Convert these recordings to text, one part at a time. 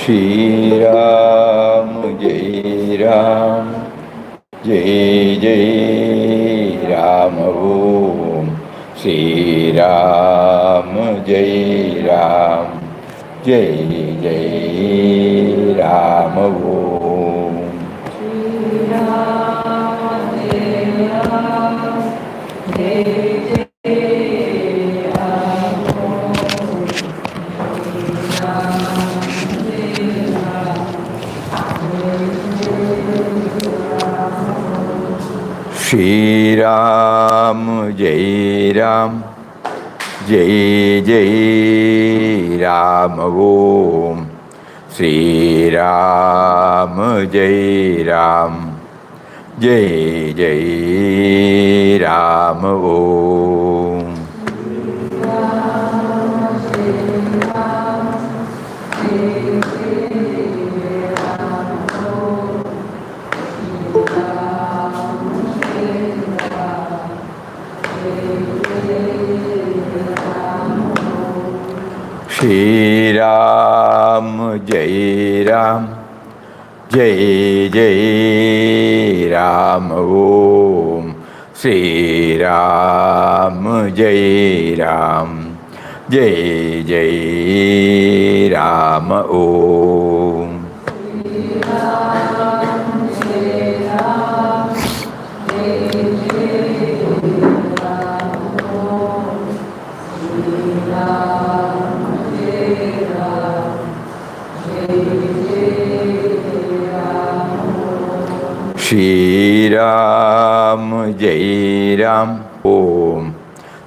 Shri Ram, Jai Ram, Jai Jai Ram Om. Shri Ram, Jai Ram, Jai Jai Ram Om. Shri Ram, Jai Ram, Jai Jai Ram Om. Shri Ram, Jai Ram, Jai Jai Ram Om. Shri Ram, Jai Ram, Jai Jai Ram Om. Shri Ram, Jai Ram, Jai Jai Ram Om. Shri Ram, Jai Ram, Jai Jai Ram Om. Shri Ram, Jai Ram, Om.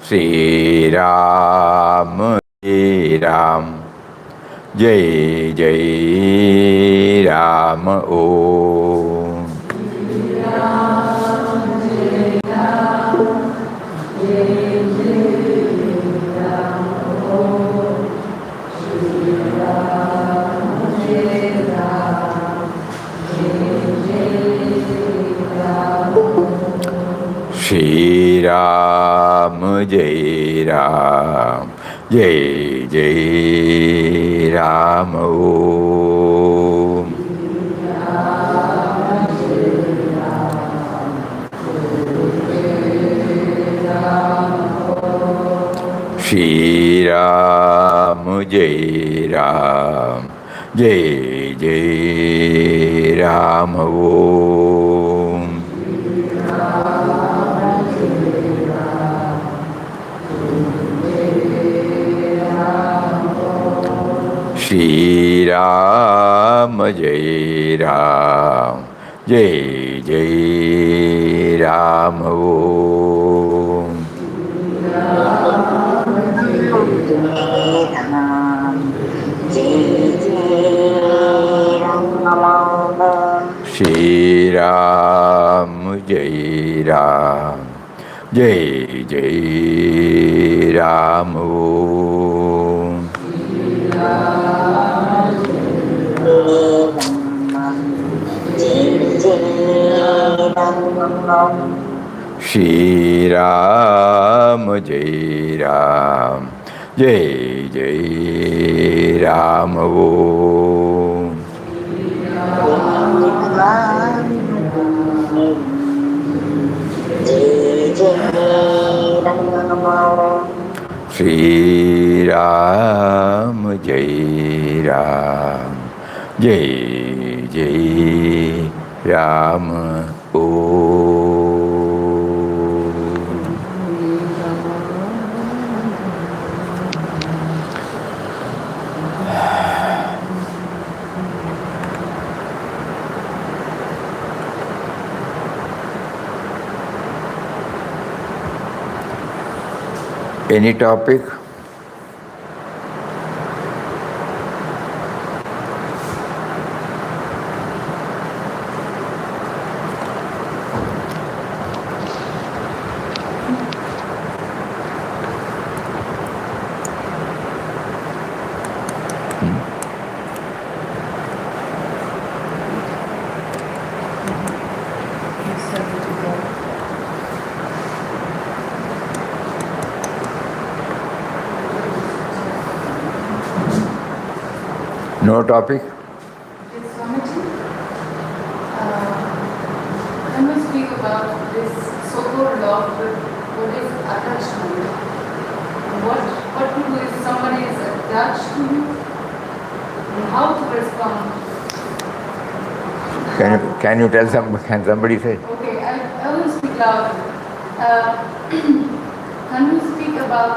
Shri Ram, Jai Ram, Jai Jai Ram Om. Shri Ram, Jai Ram, Jai Jai Ram Om. Shri Ram, Jai Ram, Jai Jai Ram Om. Shri Ram, Jai Ram, Jai Jai Ram Om. Shri Ram, Jai Ram, Jai Jai Ram Om. Shri Shri Ram, Jai Ram, Jai Jai Ram. Om. Shri Ram, Jai Ram, Jai Jai Ram. Om. Any topic? No topic? Yes, Swamiji, when we speak about this so-called love, what is attachment? What to do if somebody is attached to you? And how to respond? Can you tell can somebody say? Okay, I will speak louder. Can we speak about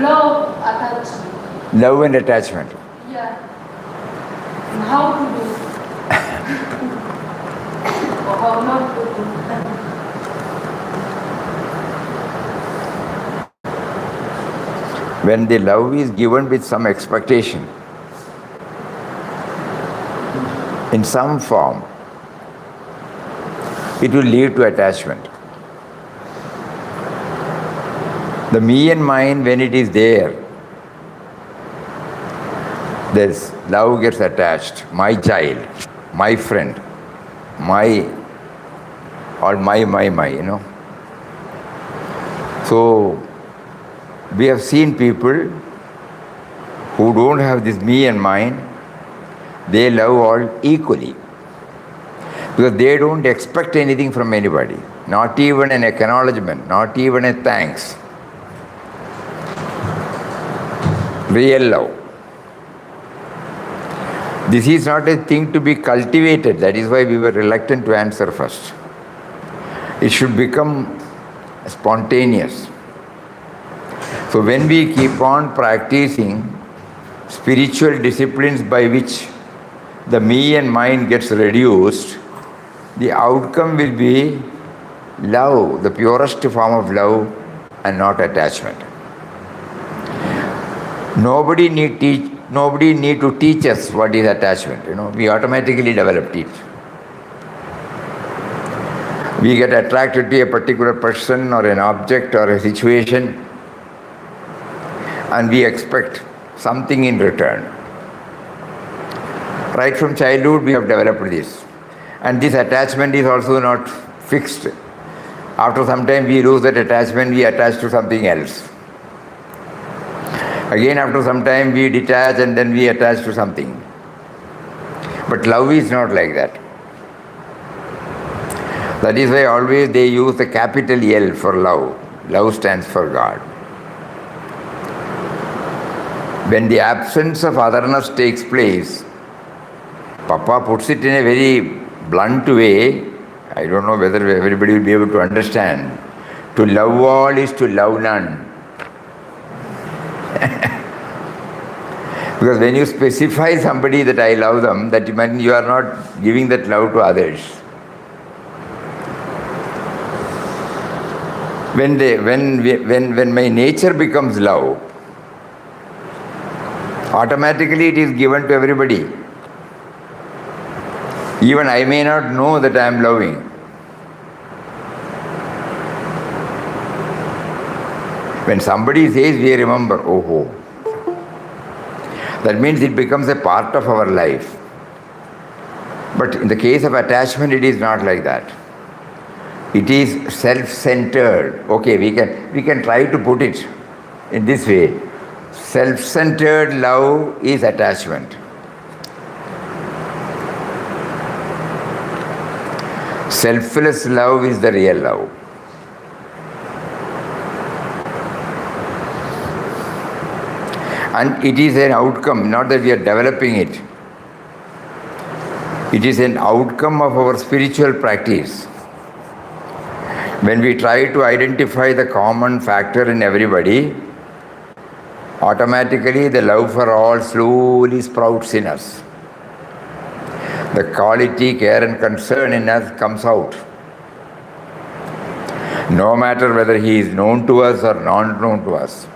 love attachment? Love and attachment. Yeah. And how to do? Or how not to do? When the love is given with some expectation, in some form, it will lead to attachment. The me and mine, when it is there, this love gets attached. My child, my friend, my, you know. So, we have seen people who don't have this me and mine, they love all equally. Because they don't expect anything from anybody, not even an acknowledgement, not even a thanks. Real love. This is not a thing to be cultivated. That is why we were reluctant to answer first. It should become spontaneous. So when we keep on practicing spiritual disciplines by which the me and mine gets reduced, the outcome will be love, the purest form of love and not attachment. Nobody need to teach us what is attachment. You know, we automatically develop it. We get attracted to a particular person or an object or a situation, and we expect something in return. Right from childhood, we have developed this. And this attachment is also not fixed. After some time, we lose that attachment, we attach to something else. Again, after some time, we detach and then we attach to something. But love is not like that. That is why always they use the capital L for love. Love stands for God. When the absence of otherness takes place, Papa puts it in a very blunt way. I don't know whether everybody will be able to understand. To love all is to love none. Because when you specify somebody that I love them, that means you are not giving that love to others. When my nature becomes love, automatically it is given to everybody. Even I may not know that I am loving. When somebody says, we remember, oh. That means it becomes a part of our life. But in the case of attachment, it is not like that. It is self-centered. Okay, we can try to put it in this way. Self-centered love is attachment. Selfless love is the real love. And it is an outcome, not that we are developing it. It is an outcome of our spiritual practice. When we try to identify the common factor in everybody, automatically the love for all slowly sprouts in us. The quality, care and concern in us comes out. No matter whether he is known to us or not known to us.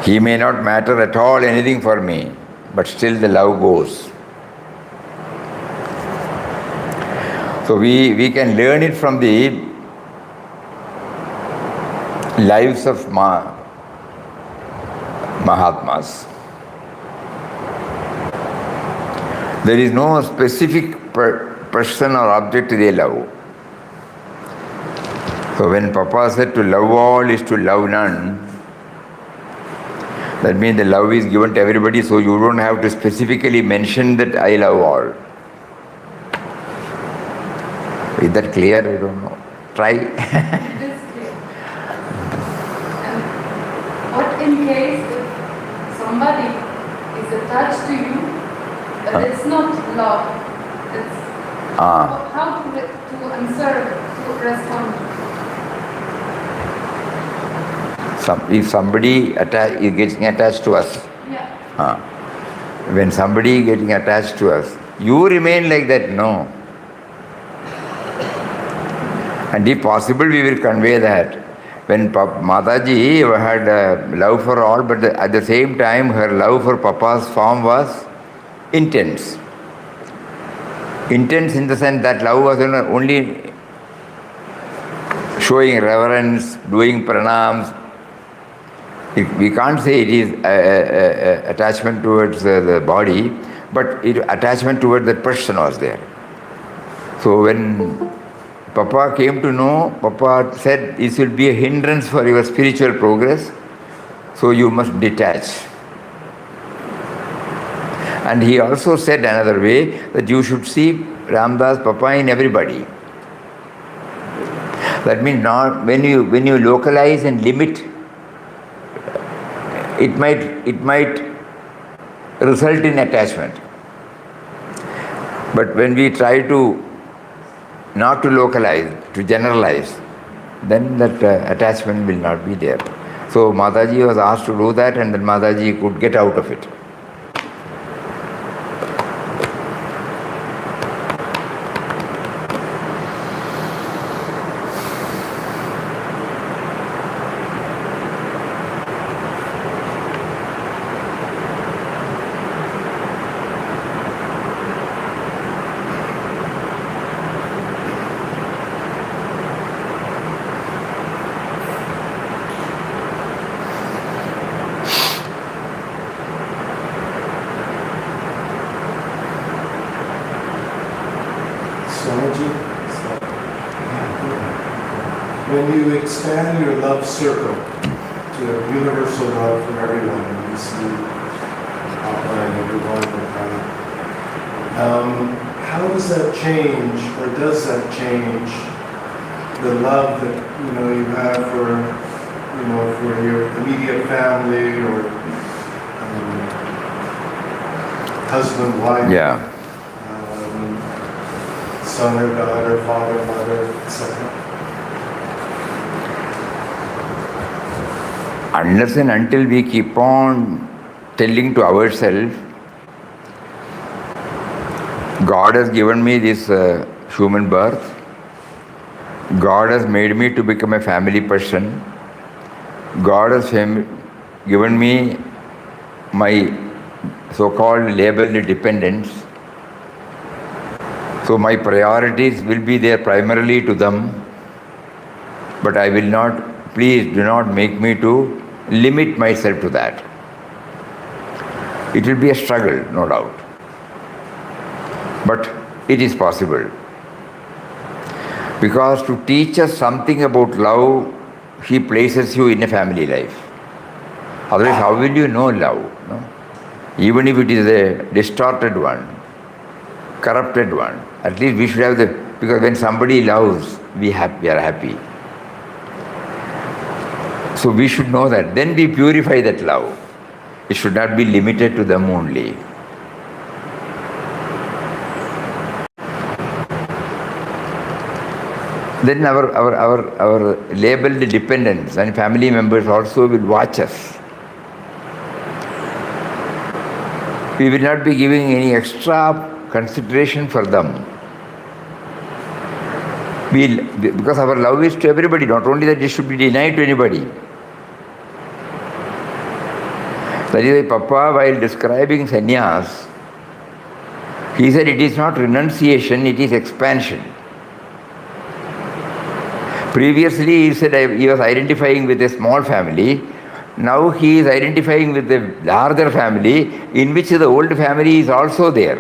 He may not matter at all anything for me, but still the love goes. So we can learn it from the lives of Mahatmas. There is no specific person or object they love. So when Papa said to love all is to love none, that means the love is given to everybody, so you don't have to specifically mention that I love all. Is that clear? I don't know. Try. It is clear. And what in case if somebody is attached to you, but it's not love, it's how to answer, to respond? If somebody is getting attached to us, Yeah. When somebody is getting attached to us, you remain like that, no. And if possible, we will convey that. When Mataji had love for all, but at the same time, her love for Papa's form was intense. Intense in the sense that love was only showing reverence, doing pranams. We can't say it is attachment towards the body, but attachment towards that person was there. So when Papa came to know, Papa said, this will be a hindrance for your spiritual progress, so you must detach. And he also said another way, that you should see Ramdas, Papa in everybody. That means not when you localize and limit, it might result in attachment. But when we try to not to localize, to generalize, then that attachment will not be there. So Mataji was asked to do that, and then Mataji could get out of it. When you expand your love circle to a universal love for everyone, and you see Papa and everyone, how does that change, or does that change the love that you have for your immediate family, or husband, wife, son or daughter, father, mother, etc.? Unless and until we keep on telling to ourselves, God has given me this human birth, God has made me to become a family person, God has given me my so-called labeled dependents, so my priorities will be there primarily to them, but I will not, please do not make me to limit myself to that. It will be a struggle, no doubt. But it is possible. Because to teach us something about love, he places you in a family life. Otherwise, how will you know love? No? Even if it is a distorted one, corrupted one, at least we should have the, because when somebody loves, we are happy. So we should know that. Then we purify that love. It should not be limited to them only. Then our labeled dependents and family members also will watch us. We will not be giving any extra consideration for them. Because our love is to everybody, not only that it should be denied to anybody. That is why Papa, while describing sannyas, he said it is not renunciation, it is expansion. Previously, he said he was identifying with a small family. Now he is identifying with a larger family in which the old family is also there.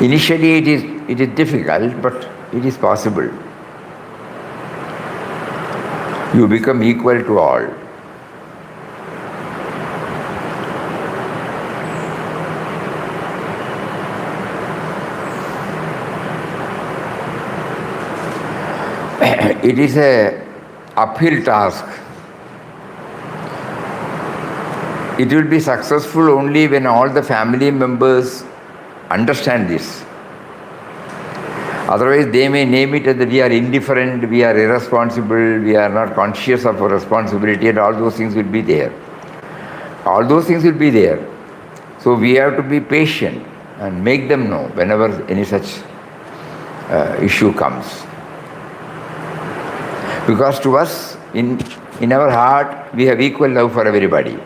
Initially it is difficult, but it is possible. You become equal to all. It is an uphill task. It will be successful only when all the family members understand this. Otherwise, they may name it as that we are indifferent, we are irresponsible, we are not conscious of our responsibility, and all those things will be there. All those things will be there. So we have to be patient and make them know whenever any such issue comes. Because to us, in our heart, we have equal love for everybody.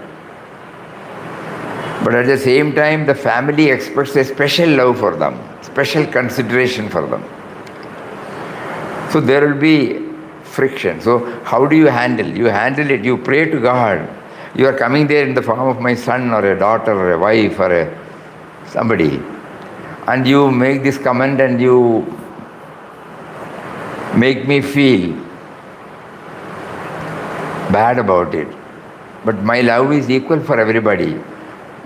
But at the same time, the family expects a special love for them, special consideration for them. So there will be friction. So how do you handle? You handle it, you pray to God. You are coming there in the form of my son or a daughter or a wife or somebody. And you make this comment and you make me feel bad about it. But my love is equal for everybody.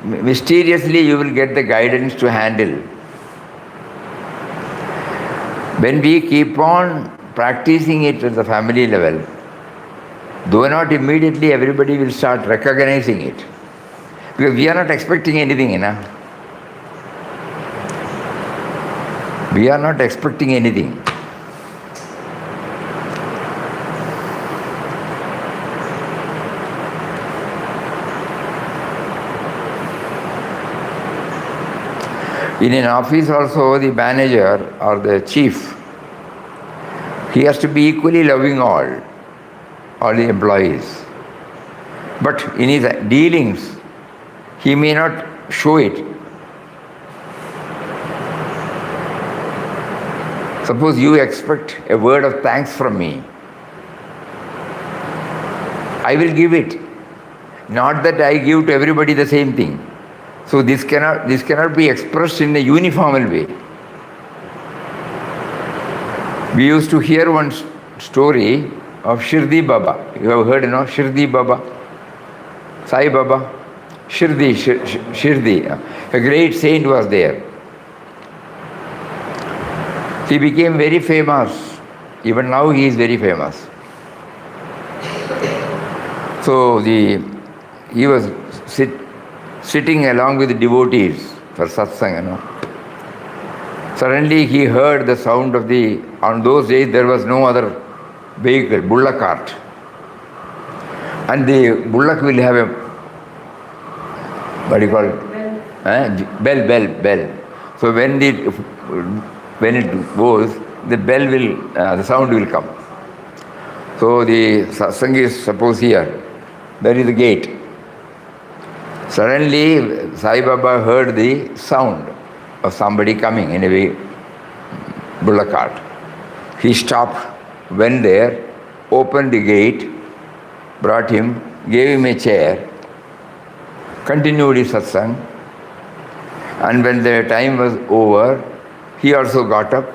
Mysteriously you will get the guidance to handle. When we keep on practicing it at the family level, though not immediately, everybody will start recognizing it. Because we are not expecting anything, We are not expecting anything. In an office also, the manager or the chief, he has to be equally loving all the employees. But in his dealings, he may not show it. Suppose you expect a word of thanks from me. I will give it. Not that I give to everybody the same thing. So this cannot be expressed in a uniform way. We used to hear one story of Shirdi Baba. You have heard, Shirdi Baba, Sai Baba, Shirdi. A great saint was there. He became very famous. Even now he is very famous. So he was sitting along with the devotees for satsang, Suddenly he heard the sound of on those days there was no other vehicle, bullock cart. And the bullock will have what do you call it? Bell. So when it goes, the sound will come. So the satsang is suppose here, there is the gate. Suddenly, Sai Baba heard the sound of somebody coming in a bullock cart. He stopped, went there, opened the gate, brought him, gave him a chair, continued his satsang, and when the time was over, He also got up,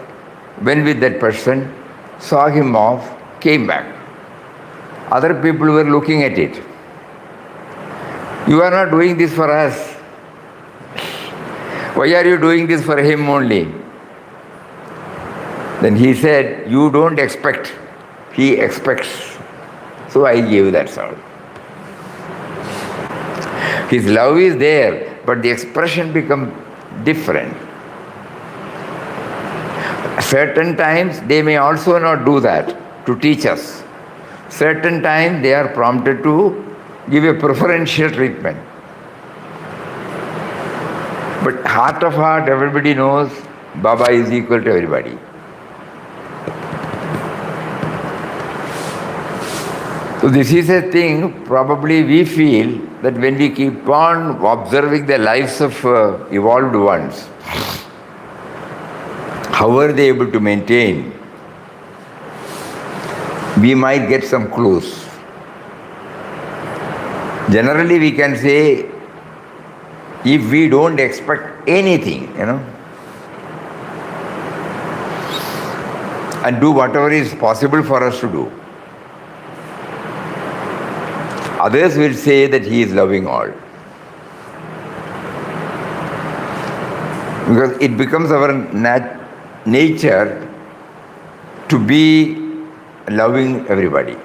went with that person, saw him off, came back. Other people were looking at it. You are not doing this for us. Why are you doing this for him only? Then he said, you don't expect, he expects. So I gave, that's all. His love is there, but the expression becomes different. Certain times they may also not do that to teach us. Certain times they are prompted to give a preferential treatment. But heart of heart, everybody knows Baba is equal to everybody. So this is a thing, probably we feel that when we keep on observing the lives of evolved ones, how are they able to maintain? We might get some clues. Generally we can say, if we don't expect anything, and do whatever is possible for us to do, others will say that he is loving all. Because it becomes our nature to be loving everybody.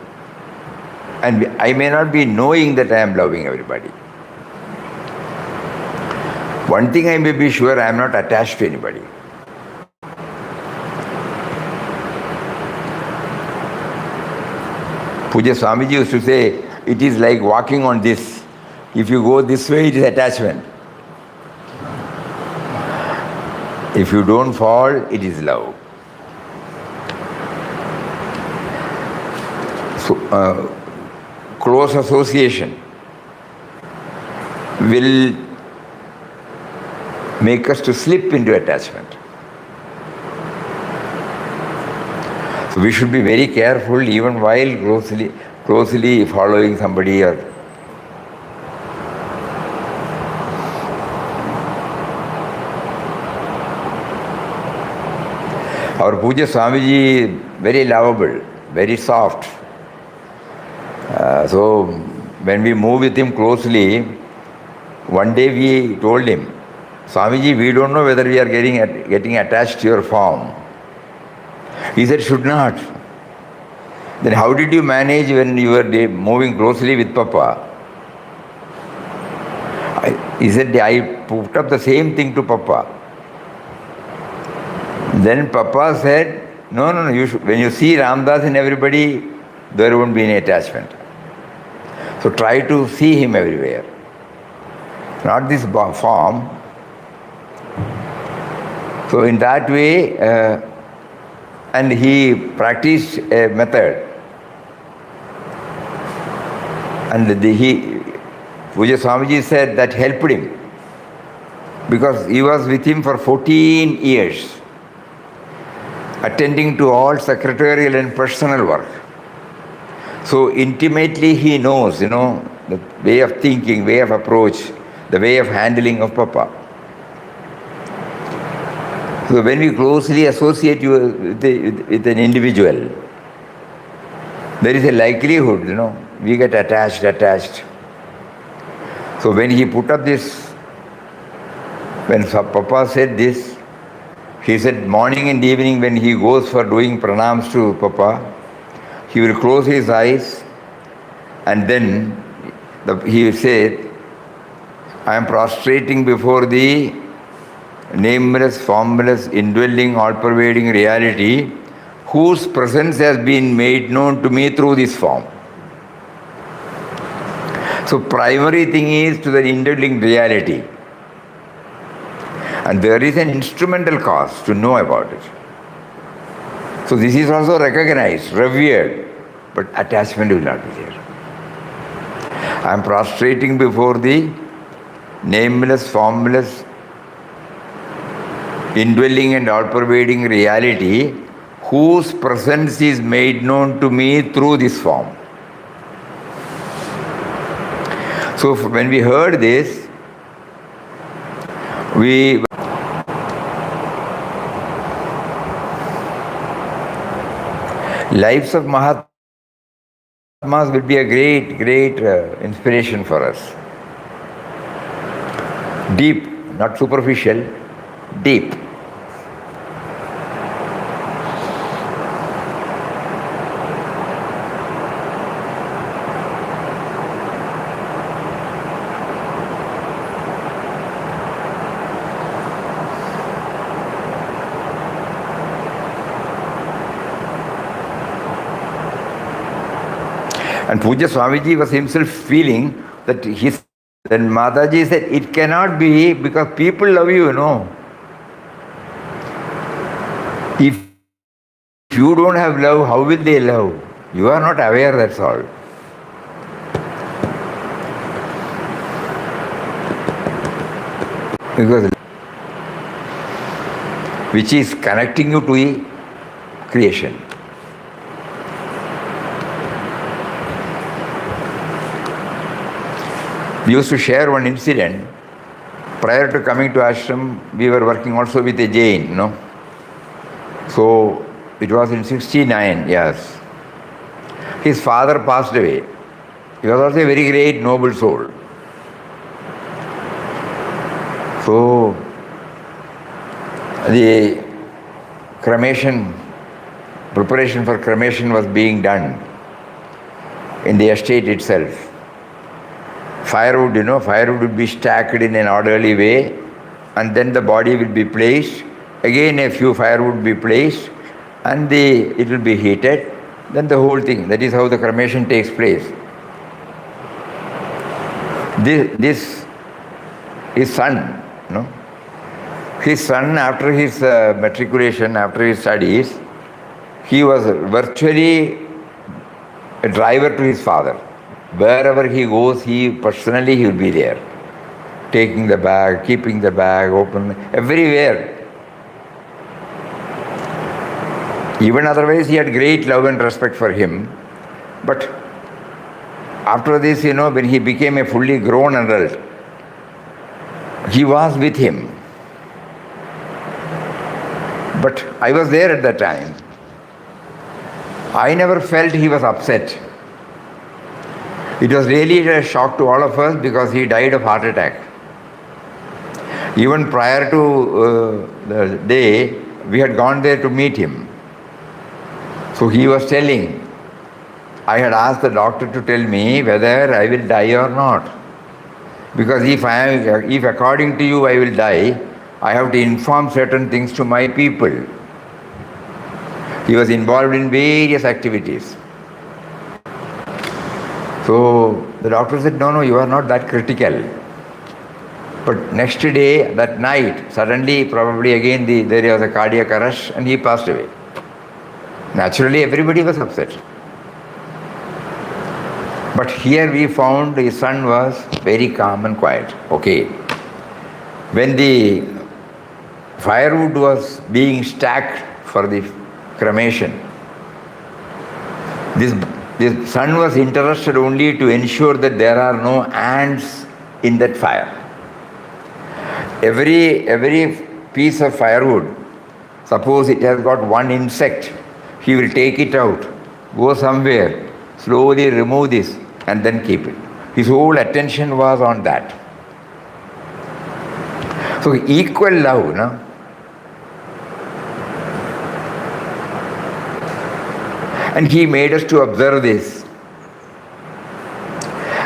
And I may not be knowing that I am loving everybody. One thing I may be sure, I am not attached to anybody. Puja Swamiji used to say, it is like walking on this. If you go this way, it is attachment. If you don't fall, it is love. So, close association will make us to slip into attachment. So we should be very careful even while closely following somebody or our Puja Swamiji, very lovable, very soft. So when we move with him closely, one day we told him, Swamiji, we don't know whether we are getting attached to your form. He said, should not. Then how did you manage when you were moving closely with Papa? He said, I put up the same thing to Papa. Then Papa said, no, when you see Ramdas in everybody, there won't be any attachment. So try to see him everywhere. Not this form. So in that way, and he practiced a method. And Puja Swamiji said that helped him. Because he was with him for 14 years. Attending to all secretarial and personal work. So intimately he knows, the way of thinking, way of approach, the way of handling of Papa. So when we closely associate you with an individual, there is a likelihood, we get attached. So when he put up this, when Papa said this, he said morning and evening when he goes for doing pranams to Papa, he will close his eyes and then he will say, I am prostrating before the nameless, formless, indwelling, all-pervading reality whose presence has been made known to me through this form. So primary thing is to the indwelling reality. And there is an instrumental cause to know about it. So this is also recognized, revered, but attachment will not be there. I am prostrating before the nameless, formless, indwelling and all-pervading reality whose presence is made known to me through this form. So when we heard this, Lives of Mahatmas will be a great, great inspiration for us. Deep, not superficial, deep. And Puja Swamiji was himself feeling that then Mataji said, it cannot be because people love you, If you don't have love, how will they love? You are not aware, that's all. Because which is connecting you to the creation. We used to share one incident. Prior to coming to ashram, we were working also with a Jain, So it was in 69 years. His father passed away. He was also a very great noble soul. So the cremation, preparation for cremation was being done in the estate itself. Firewood, firewood would be stacked in an orderly way, and then the body will be placed. Again, a few firewood will be placed, and it will be heated. Then the whole thing. That is how the cremation takes place. This his son, His son, after his matriculation, after his studies, he was virtually a driver to his father. Wherever he goes, he will be there. Taking the bag, keeping the bag open, everywhere. Even otherwise, he had great love and respect for him. But after this, when he became a fully grown adult, he was with him. But I was there at that time. I never felt he was upset. It was really a shock to all of us because he died of heart attack. Even prior to the day, we had gone there to meet him. So he was telling, I had asked the doctor to tell me whether I will die or not. Because if according to you I will die, I have to inform certain things to my people. He was involved in various activities. So the doctor said, no, you are not that critical. But next day, that night, suddenly, probably again, there was a cardiac arrest and he passed away. Naturally, everybody was upset. But here we found his son was very calm and quiet. Okay. When the firewood was being stacked for the cremation, this son was interested only to ensure that there are no ants in that fire. Every piece of firewood, suppose it has got one insect, he will take it out, go somewhere, slowly remove this and then keep it. His whole attention was on that. So equal love, And he made us to observe this.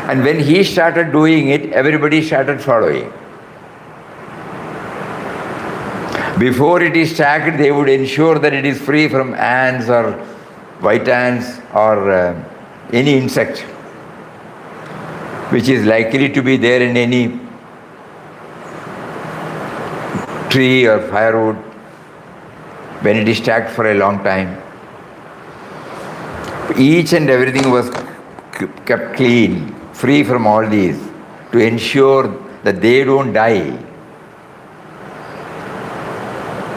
And when he started doing it, everybody started following. Before it is stacked, they would ensure that it is free from ants or white ants or any insect which is likely to be there in any tree or firewood when it is stacked for a long time. Each and everything was kept clean, free from all these, to ensure that they don't die.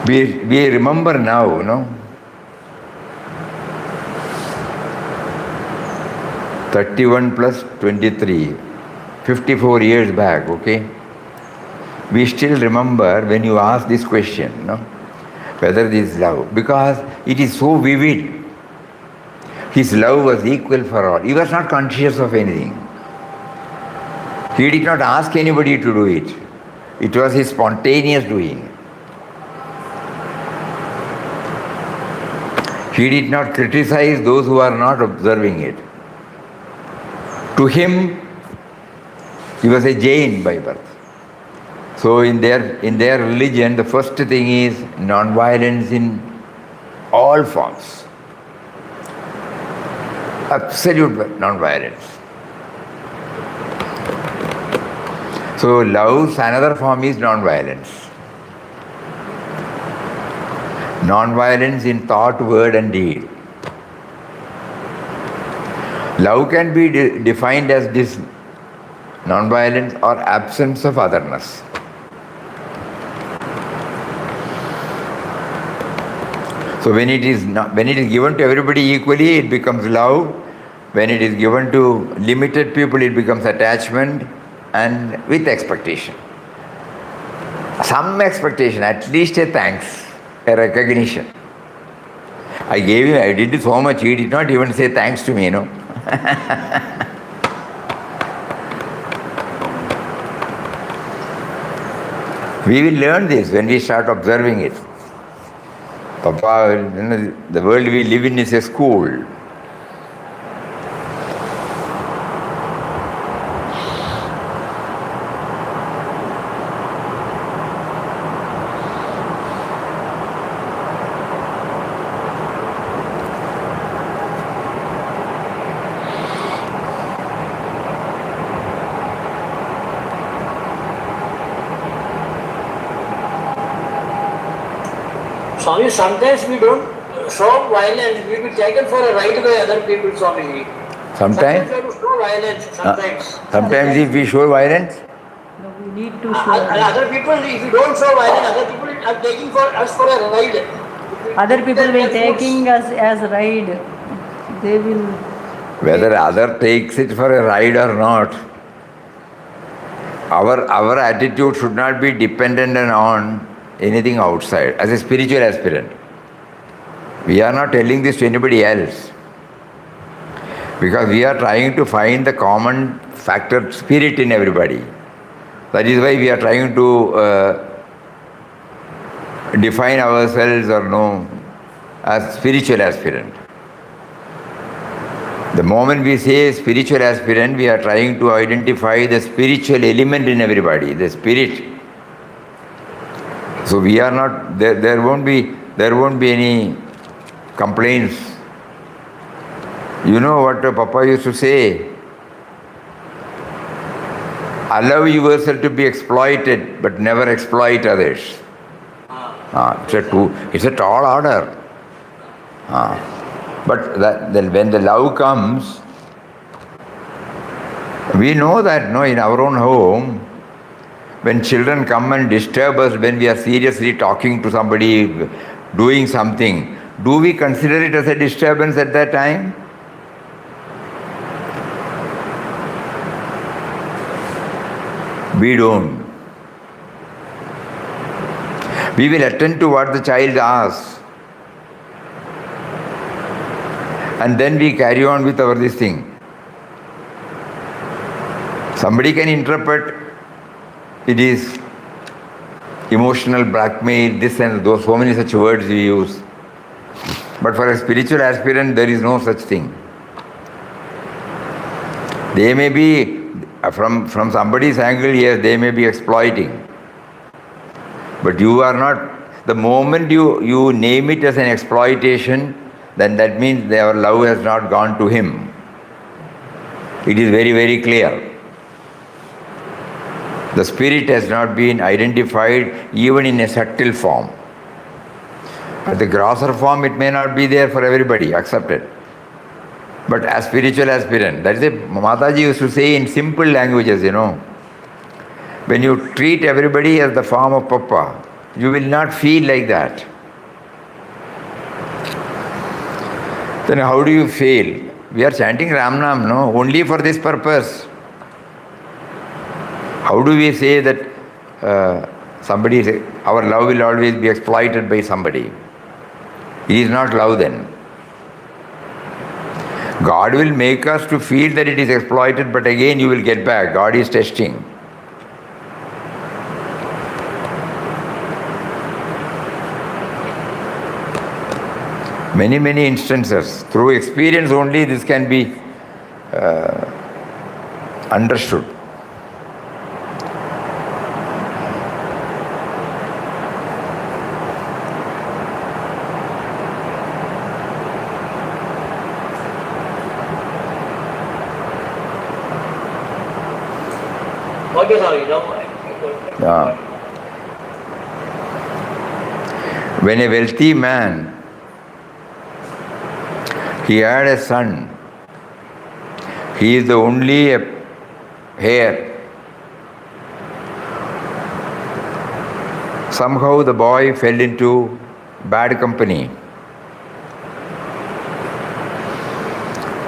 We remember now, 31 plus 23, 54 years back, okay? We still remember when you ask this question, whether this is love, because it is so vivid. His love was equal for all. He was not conscious of anything. He did not ask anybody to do it. It was his spontaneous doing. He did not criticize those who are not observing it. To him, he was a Jain by birth. So in their religion, the first thing is non-violence in all forms. Absolute non-violence. So love's another form is non-violence. Non-violence in thought, word and deed. Love can be defined as this non-violence or absence of otherness. So when it is given to everybody equally, it becomes love. When it is given to limited people, it becomes attachment, and with expectation. Some expectation, at least a thanks, a recognition. I did so much, he did not even say thanks to me, you know. We will learn this when we start observing it. Papa, the world we live in is a school. Swami, sometimes we don't show violence, we will be taken for a ride by other people, Swami. Sometimes we have to show violence, sometimes. Sometimes if we show violence, No, we need to show. Other people, if you don't show violence, other people are taking for us for a ride. Other people will taking us as ride. They will. whether other takes it for a ride or not, our attitude should not be dependent on anything outside. As a spiritual aspirant, we are not telling this to anybody else, because we are trying to find the common factor spirit in everybody. That is why we are trying to define ourselves or know as spiritual aspirant. The moment we say spiritual aspirant, we are trying to identify the spiritual element in everybody, the spirit. So we are not there won't be any complaints. You know what Papa used to say? Allow yourself to be exploited, but never exploit others. It's a tall order. But when the love comes, we know that in our own home, when children come and disturb us, when we are seriously talking to somebody, doing something, do we consider it as a disturbance at that time? We don't. We will attend to what the child asks, and then we carry on with our this thing. Somebody can interpret it is emotional blackmail, this and those, so many such words we use. But for a spiritual aspirant, there is no such thing. They may be, from somebody's angle, yes, they may be exploiting. But you are not. The moment you name it as an exploitation, then that means their love has not gone to him. It is very, very clear. The spirit has not been identified even in a subtle form. At the grosser form, it may not be there for everybody, accepted. But as spiritual aspirant, that is a Mataji used to say in simple languages, when you treat everybody as the form of Papa, you will not feel like that. Then how do you feel? We are chanting Ram Nam, no? Only for this purpose. How do we say that our love will always be exploited by somebody? It is not love then. God will make us to feel that it is exploited, but again you will get back. God is testing. Many, many instances. Through experience only this can be understood. Okay, sorry, no. Yeah. When a wealthy man, he had a son, he is the only heir. Somehow the boy fell into bad company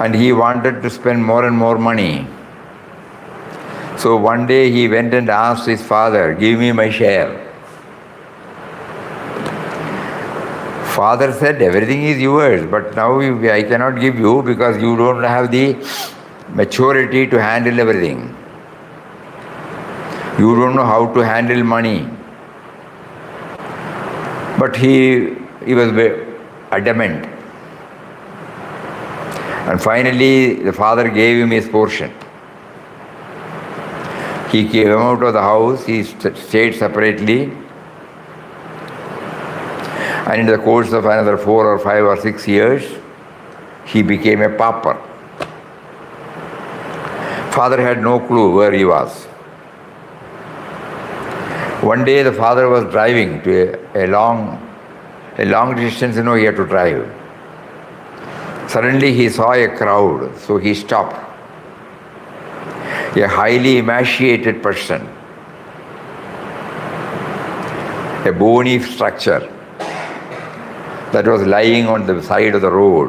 and he wanted to spend more and more money. So one day he went and asked his father, "Give me my share." Father said, "Everything is yours, but now I cannot give you because you don't have the maturity to handle everything. You don't know how to handle money." But he was adamant. And finally, the father gave him his portion. He came out of the house, he stayed separately. And in the course of another 4 or 5 or 6 years, he became a pauper. Father had no clue where he was. One day the father was driving to a long distance, he had to drive. Suddenly he saw a crowd, so he stopped. A highly emaciated person, a bony structure that was lying on the side of the road.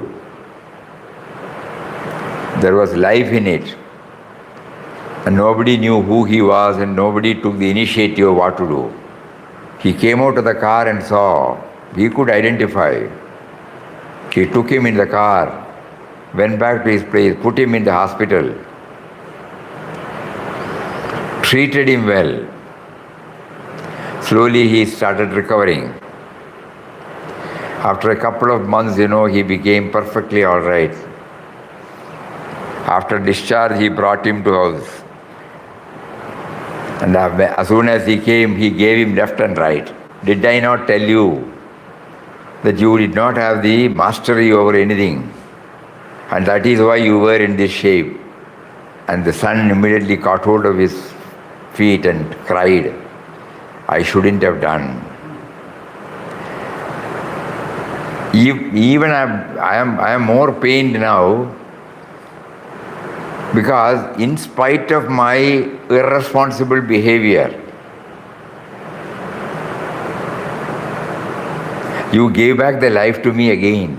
There was life in it. And nobody knew who he was and nobody took the initiative of what to do. He came out of the car and saw, he could identify. He took him in the car, went back to his place, put him in the hospital, treated him well. Slowly he started recovering. After a couple of months, he became perfectly all right. After discharge, he brought him to house. And as soon as he came, he gave him left and right. Did I not tell you that you did not have the mastery over anything? And that is why you were in this shape. And the son immediately caught hold of his feet and cried, "I shouldn't have done." Even I am more pained now because in spite of my irresponsible behavior, you gave back the life to me again.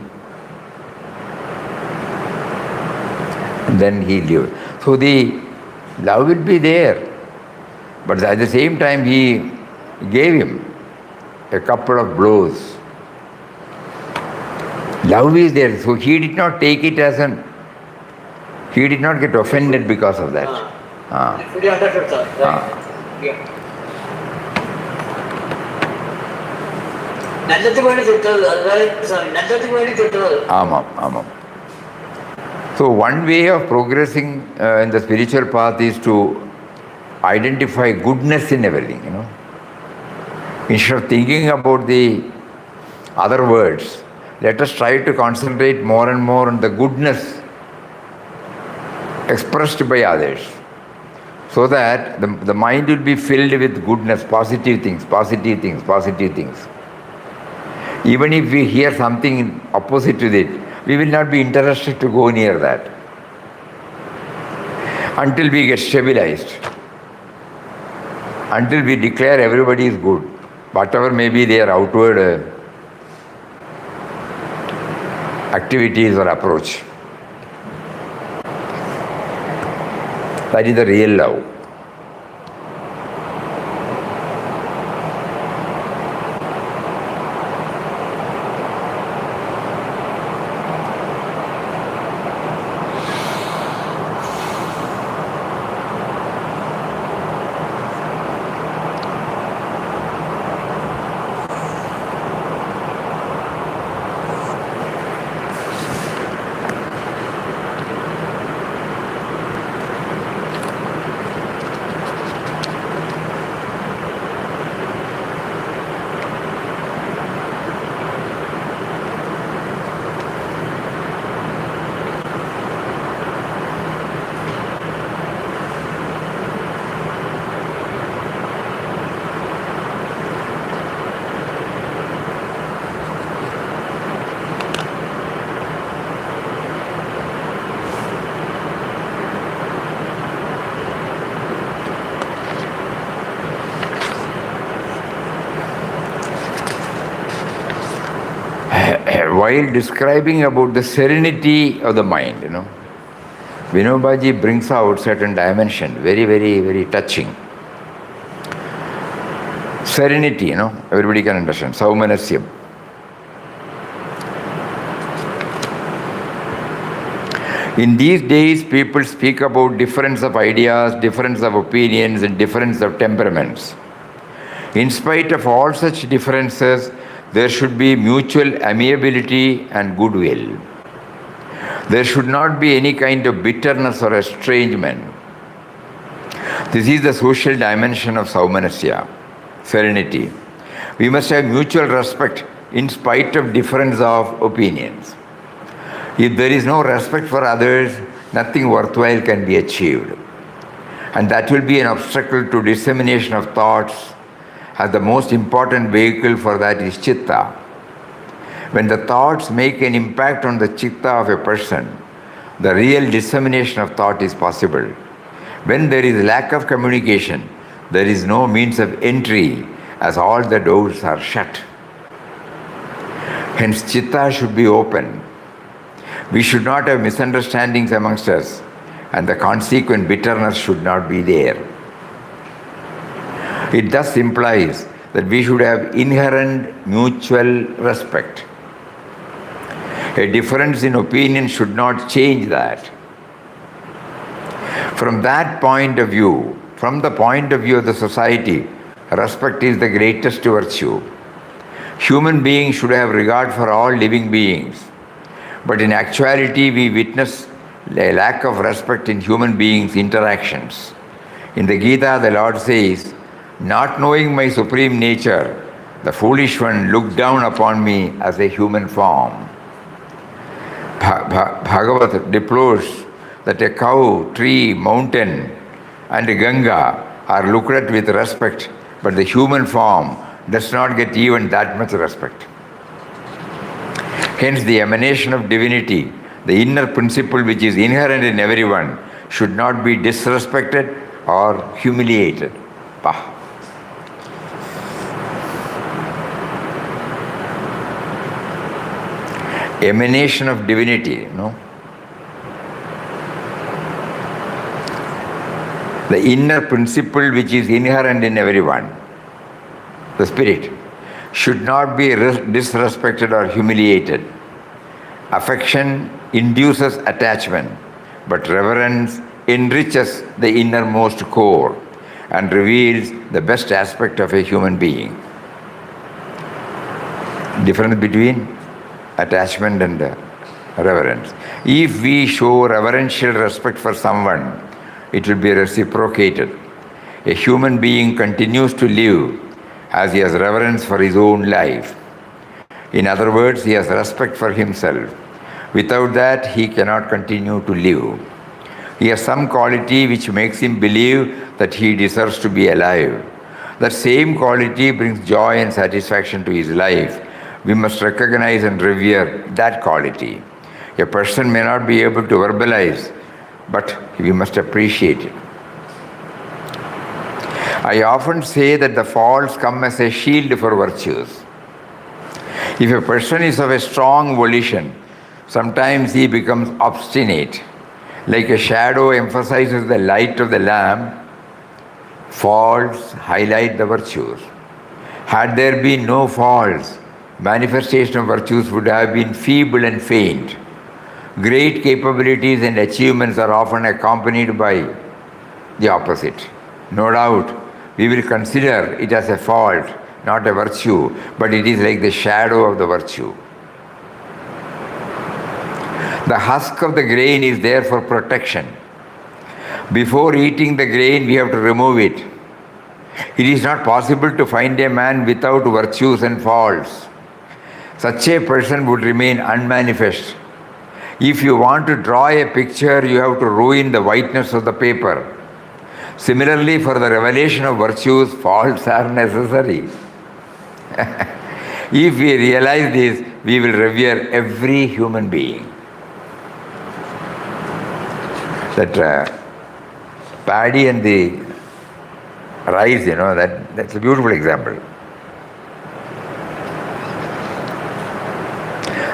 And then he lived. So the love will be there. But at the same time, he gave him a couple of blows. Love is there. So he did not take it as he did not get offended because of that. Fully understood, sir. Right. Yeah. நல்லதுக்கு வேண்டி திட்டுறது, நல்லதுக்கு வேண்டி திட்டுறது. Amam. So one way of progressing in the spiritual path is to identify goodness in everything, Instead of thinking about the other words, let us try to concentrate more and more on the goodness expressed by others, so that the mind will be filled with goodness, positive things. Even if we hear something opposite to it, we will not be interested to go near that until we get stabilized, until we declare everybody is good, whatever may be their outward activities or approach. That is the real love. while describing about the serenity of the mind, Vinobaji brings out certain dimension, very, very, very touching. Serenity, everybody can understand. Saumanasyam. In these days, people speak about difference of ideas, difference of opinions, and difference of temperaments. In spite of all such differences, there should be mutual amiability and goodwill. There should not be any kind of bitterness or estrangement. This is the social dimension of Saumanasya, serenity. We must have mutual respect in spite of difference of opinions. If there is no respect for others, nothing worthwhile can be achieved. And that will be an obstacle to dissemination of thoughts, as the most important vehicle for that is chitta. When the thoughts make an impact on the chitta of a person, the real dissemination of thought is possible. When there is lack of communication, there is no means of entry, as all the doors are shut. Hence, chitta should be open. We should not have misunderstandings amongst us, and the consequent bitterness should not be there. It thus implies that we should have inherent mutual respect. A difference in opinion should not change that. From that point of view, from the point of view of the society, respect is the greatest virtue. Human beings should have regard for all living beings. But in actuality, we witness a lack of respect in human beings' interactions. In the Gita, the Lord says, "Not knowing my supreme nature, the foolish one looked down upon me as a human form." Bhagavat deplores that a cow, tree, mountain, and a Ganga are looked at with respect, but the human form does not get even that much respect. Hence, the emanation of divinity, the inner principle which is inherent in everyone, should not be disrespected or humiliated. Emanation of divinity, the inner principle which is inherent in everyone, the spirit, should not be disrespected or humiliated. Affection induces attachment, but reverence enriches the innermost core and reveals the best aspect of a human being. Difference between attachment and reverence. If we show reverential respect for someone, it will be reciprocated. A human being continues to live as he has reverence for his own life. In other words, he has respect for himself. Without that, he cannot continue to live. He has some quality which makes him believe that he deserves to be alive. That same quality brings joy and satisfaction to his life. We must recognize and revere that quality. A person may not be able to verbalize, but we must appreciate it. I often say that the faults come as a shield for virtues. If a person is of a strong volition, sometimes he becomes obstinate. Like a shadow emphasizes the light of the lamp, faults highlight the virtues. Had there been no faults, manifestation of virtues would have been feeble and faint. Great capabilities and achievements are often accompanied by the opposite. No doubt, we will consider it as a fault, not a virtue, but it is like the shadow of the virtue. The husk of the grain is there for protection. Before eating the grain, we have to remove it. It is not possible to find a man without virtues and faults. Such a person would remain unmanifest. If you want to draw a picture, you have to ruin the whiteness of the paper. Similarly, for the revelation of virtues, faults are necessary. If we realize this, we will revere every human being. That paddy and the rice, that's a beautiful example.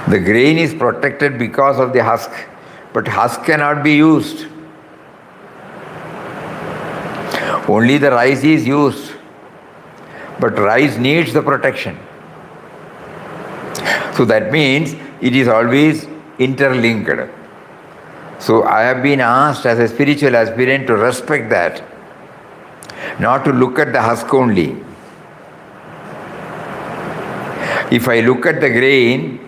The grain is protected because of the husk, but husk cannot be used. Only the rice is used, but rice needs the protection. So that means it is always interlinked. So I have been asked as a spiritual aspirant to respect that, not to look at the husk only. If I look at the grain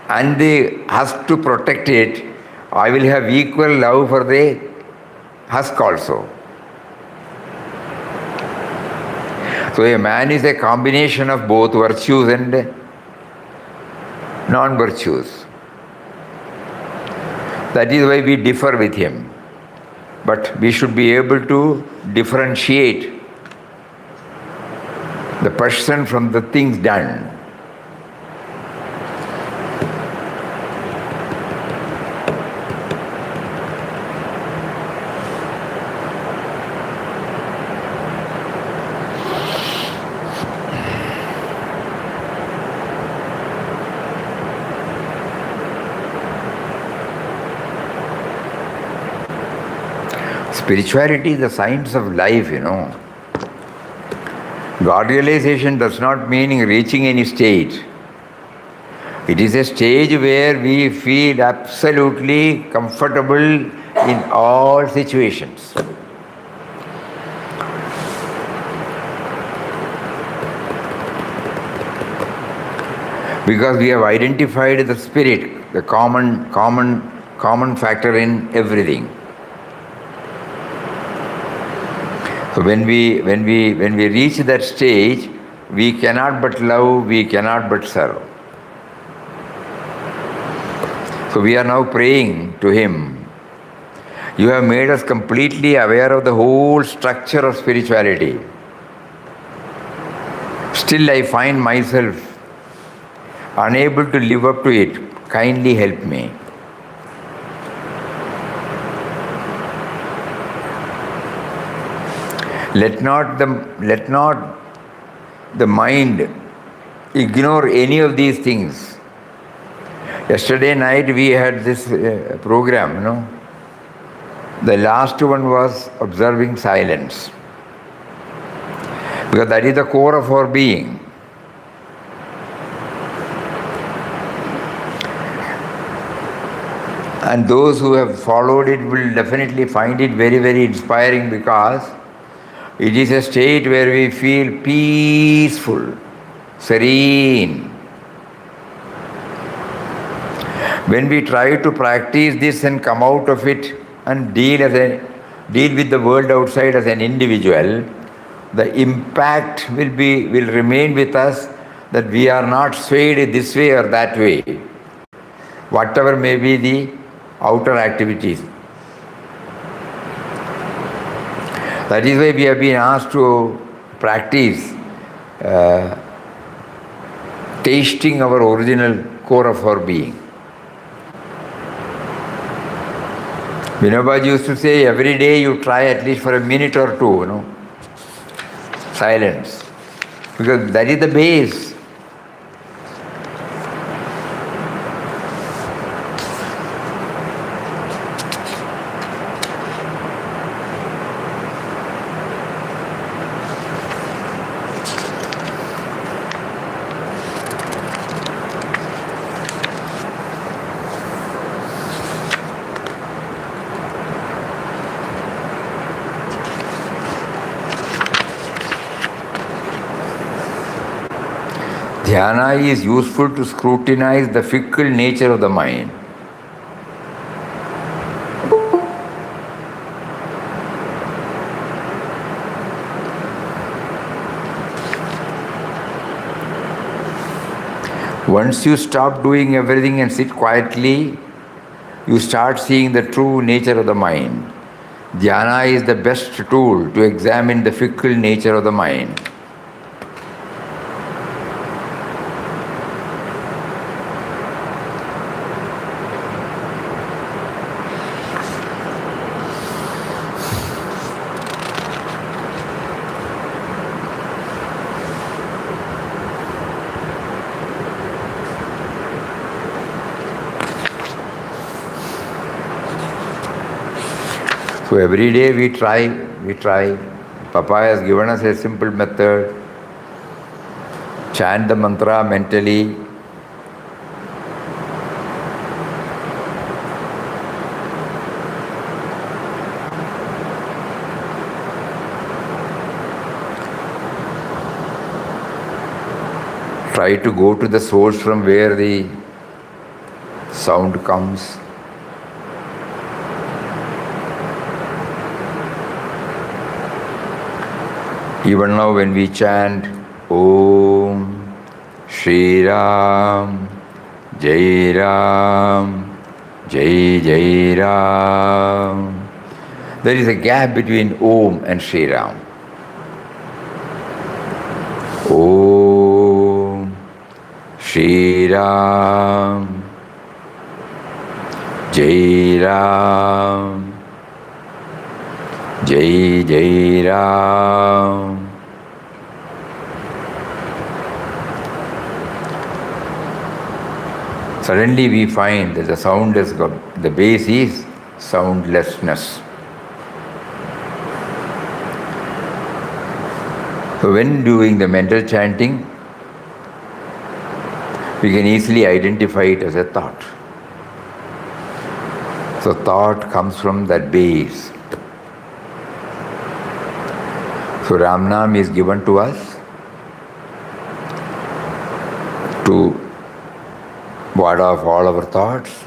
and the husk to protect it, I will have equal love for the husk also. So a man is a combination of both virtues and non-virtues. That is why we differ with him. But we should be able to differentiate the person from the things done. Spirituality is the science of life, God realization does not mean reaching any state. It is a stage where we feel absolutely comfortable in all situations. Because we have identified the spirit, the common factor in everything. So when we reach that stage, we cannot but love, we cannot but serve. So we are now praying to Him. You have made us completely aware of the whole structure of spirituality. Still I find myself unable to live up to it. Kindly help me. Let not the mind ignore any of these things. Yesterday night we had this program, The last one was observing silence. Because that is the core of our being. And those who have followed it will definitely find it very, very inspiring, because it is a state where we feel peaceful, serene. When we try to practice this and come out of it and deal with the world outside as an individual, the impact will remain with us, that we are not swayed this way or that way, whatever may be the outer activities. That is why we have been asked to practice tasting our original core of our being. Vinobaji used to say, every day you try at least for a minute or two, silence. Because that is the base. Dhyana is useful to scrutinize the fickle nature of the mind. Once you stop doing everything and sit quietly, you start seeing the true nature of the mind. Dhyana is the best tool to examine the fickle nature of the mind. So every day we try. Papa has given us a simple method. Chant the mantra mentally. Try to go to the source from where the sound comes. Even now when we chant Om Shri Ram Jai Ram Jai Jai Ram, there is a gap between Om and Shri Ram. Om Shri Ram Jai Ram Jai Jai Ram. Suddenly we find that the sound has got, the base is soundlessness. So when doing the mental chanting, we can easily identify it as a thought. So thought comes from that base. So Ramnam is given to us to ward off all our thoughts,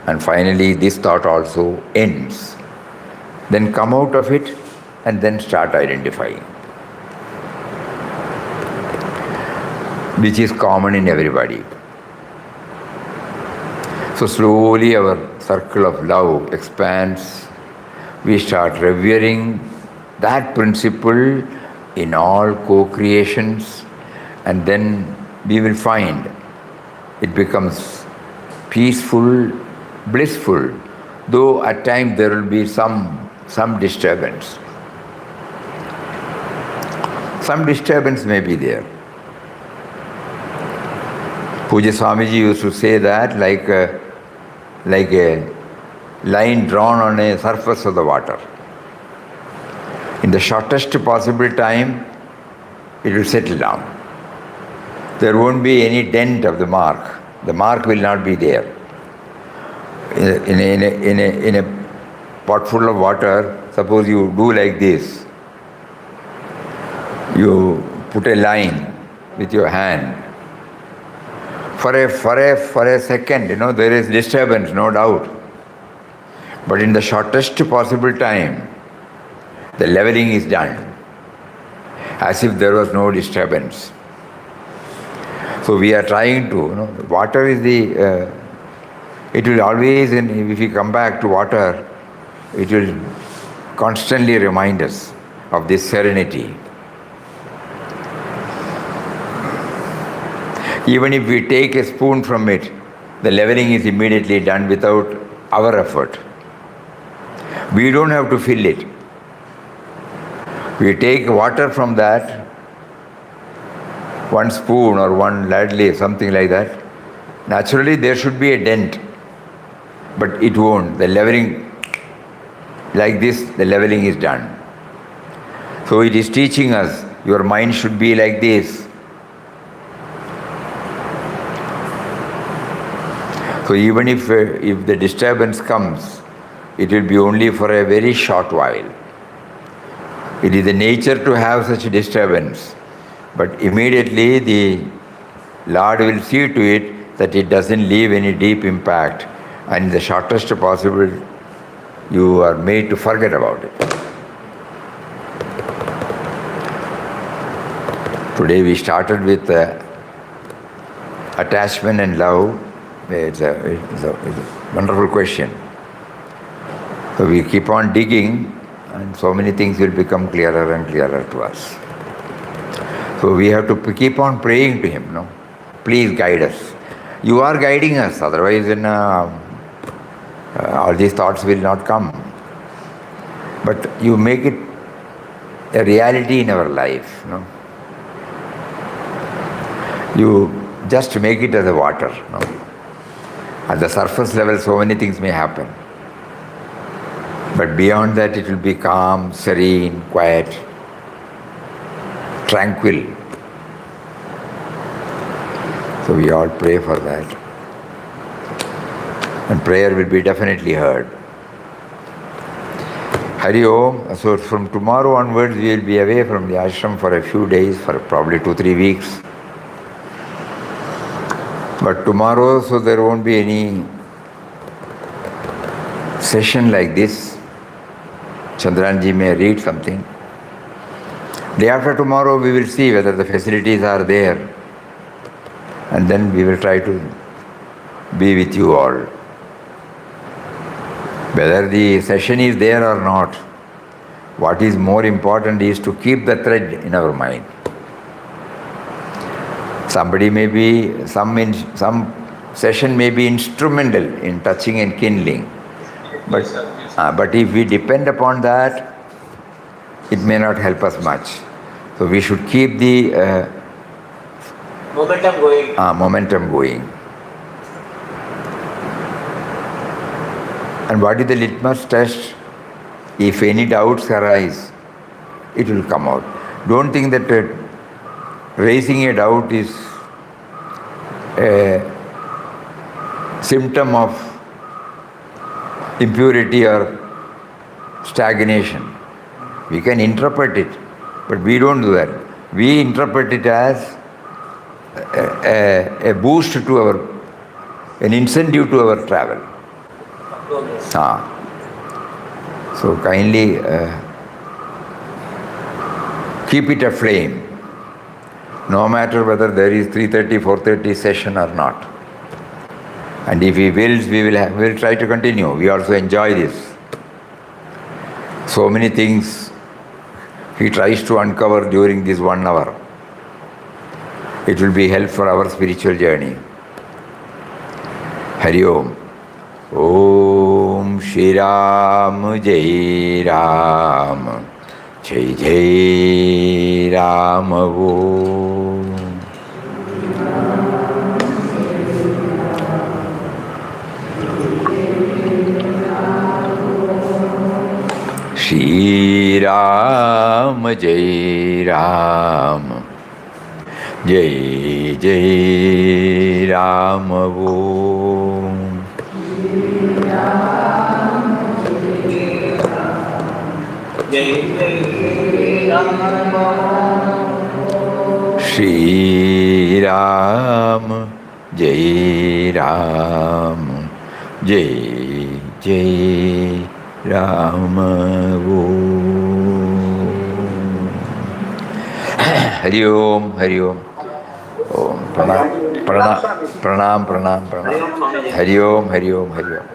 and finally this thought also ends. Then come out of it and then start identifying, which is common in everybody. So slowly our circle of love expands. We start revering that principle in all co-creations, and then we will find it becomes peaceful, blissful, though at times there will be some disturbance. Some disturbance may be there. Puja Swamiji used to say that like a line drawn on a surface of the water. In the shortest possible time, it will settle down. There won't be any dent of the mark. The mark will not be there. In a pot full of water, suppose you do like this. You put a line with your hand. For a second, there is disturbance, no doubt. But in the shortest possible time, the leveling is done, as if there was no disturbance. So we are trying to, water is it will always, if we come back to water, it will constantly remind us of this serenity. Even if we take a spoon from it, the leveling is immediately done without our effort. We don't have to fill it. We take water from that, one spoon or one ladle, something like that. Naturally, there should be a dent, but it won't. The leveling, like this, the leveling is done. So it is teaching us, your mind should be like this. So even if the disturbance comes, it will be only for a very short while. It is the nature to have such a disturbance, but immediately the Lord will see to it that it doesn't leave any deep impact, and in the shortest possible, you are made to forget about it. Today we started with attachment and love. It's a wonderful question. So we keep on digging, and so many things will become clearer and clearer to us. So we have to keep on praying to Him, Please guide us. You are guiding us, otherwise all these thoughts will not come. But you make it a reality in our life, You just make it as a water, At the surface level, so many things may happen. But beyond that, it will be calm, serene, quiet, tranquil. So we all pray for that. And prayer will be definitely heard. Hari Om. So from tomorrow onwards, we will be away from the ashram for a few days, for probably 2-3 weeks. But tomorrow, so there won't be any session like this. Chandranji may read something. Day after tomorrow, we will see whether the facilities are there. And then we will try to be with you all. Whether the session is there or not, what is more important is to keep the thread in our mind. Somebody may be, some session may be instrumental in touching and kindling. But if we depend upon that, it may not help us much. So we should keep the momentum going. And what is the litmus test? If any doubts arise, it will come out. Don't think that raising a doubt is a symptom of impurity or stagnation. We can interpret it, but we don't do that. We interpret it as a boost to an incentive to our travel. So kindly keep it aflame, no matter whether there is 3:30, 4:30 session or not. And if he wills, we'll try to continue. We also enjoy this. So many things he tries to uncover during this 1 hour. It will be help for our spiritual journey. Hari Om. Om Shri Ram Jai Ram Jai Jai Ram Om Shri Ram Jai Ram Jai Jai Ram Om Shri Ram Jai Ram Jai Jai Ram Hari Om, Hari Om. Om Pranam, Pranam, Pranam, Pranam, Pranam. Hari Om, Hari Om, Hari Om.